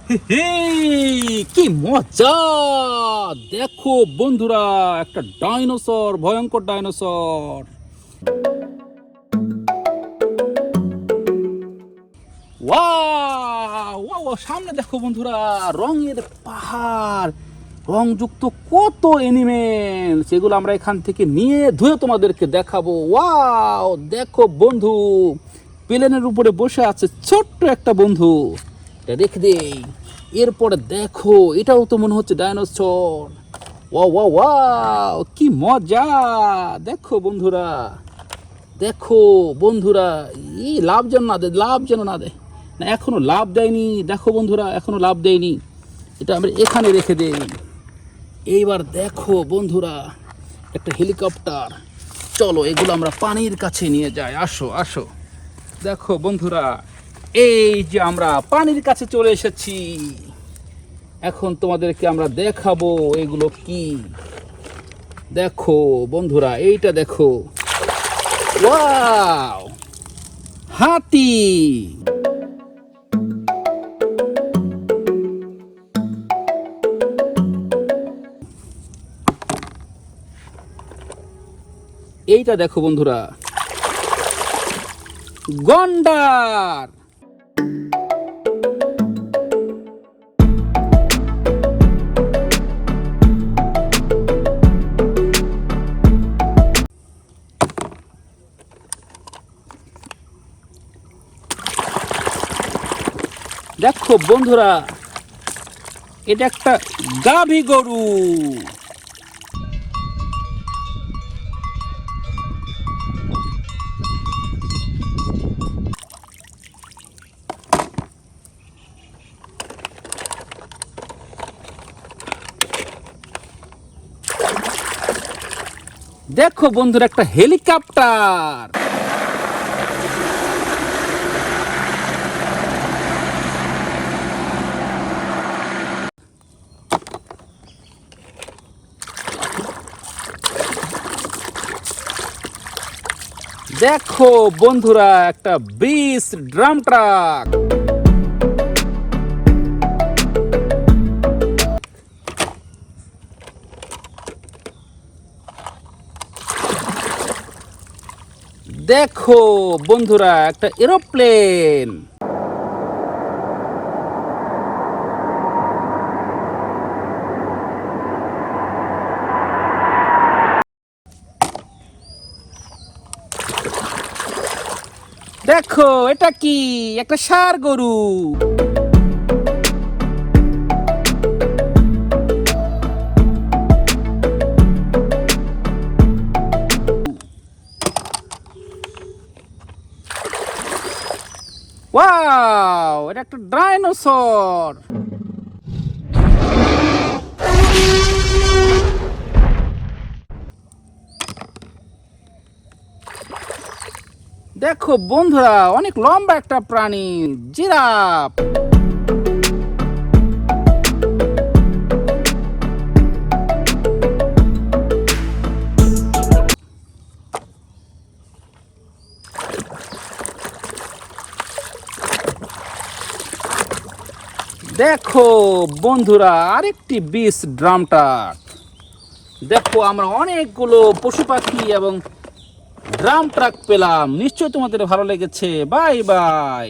কি মজা! দেখো বন্ধুরা, একটা ডাইনোসর, ভয়ঙ্কর ডাইনোসর। ওয়াও ওয়াও, সামনে দেখো বন্ধুরা, রঙের পাহাড়, রংযুক্ত কত অ্যানিমেল, সেগুলো আমরা এখান থেকে নিয়ে ধুয়ে তোমাদেরকে দেখাবো। ওয়াও, দেখো বন্ধু, প্লেনের উপরে বসে আছে ছোট্ট একটা বন্ধু, এটা রেখে দেই। এরপরে দেখো, এটাও তো মনে হচ্ছে ডাইনোসর। ওয়াও ওয়াও ওয়াও, কি মজা! দেখো বন্ধুরা, দেখো বন্ধুরা, লাভ যেন না দে, লাভ যেন না দে, না এখনো লাভ দেয়নি। দেখো বন্ধুরা, এখনো লাভ দেয়নি, এটা আমরা এখানে রেখে দেই। এইবার দেখো বন্ধুরা, একটা হেলিকপ্টার, চলো এগুলো আমরা পানির কাছে নিয়ে যাই। আসো আসো, দেখো বন্ধুরা, এই যে আমরা পানির কাছে চলে এসেছি। এখন তোমাদেরকে আমরা দেখাবো এগুলো কি। দেখো বন্ধুরা, এইটা দেখো, ওয়াও, হাতি। এইটা দেখো বন্ধুরা, গন্ডার। দেখো বন্ধুরা, এটা একটা গাভী গরু। দেখো বন্ধুরা, একটা হেলিকপ্টার। দেখো বন্ধুরা, একটা বিশ ড্রাম ট্রাক। দেখো বন্ধুরা, একটা এরোপ্লেন। দেখো, এটা কি? একটা ষাঁড় গরু। ওয়াও, এটা একটা ডাইনোসর। দেখো বন্ধুরা, অনেক লম্বা একটা প্রাণী, জিরাফ। দেখো বন্ধুরা, আরেকটি বিশ ড্রাম ট্রাক। দেখো, আমরা অনেকগুলো পশু পাখি এবং ড্রাম ট্রাক পেলাম। নিশ্চয়ই তোমাদের ভালো লেগেছে। Bye bye.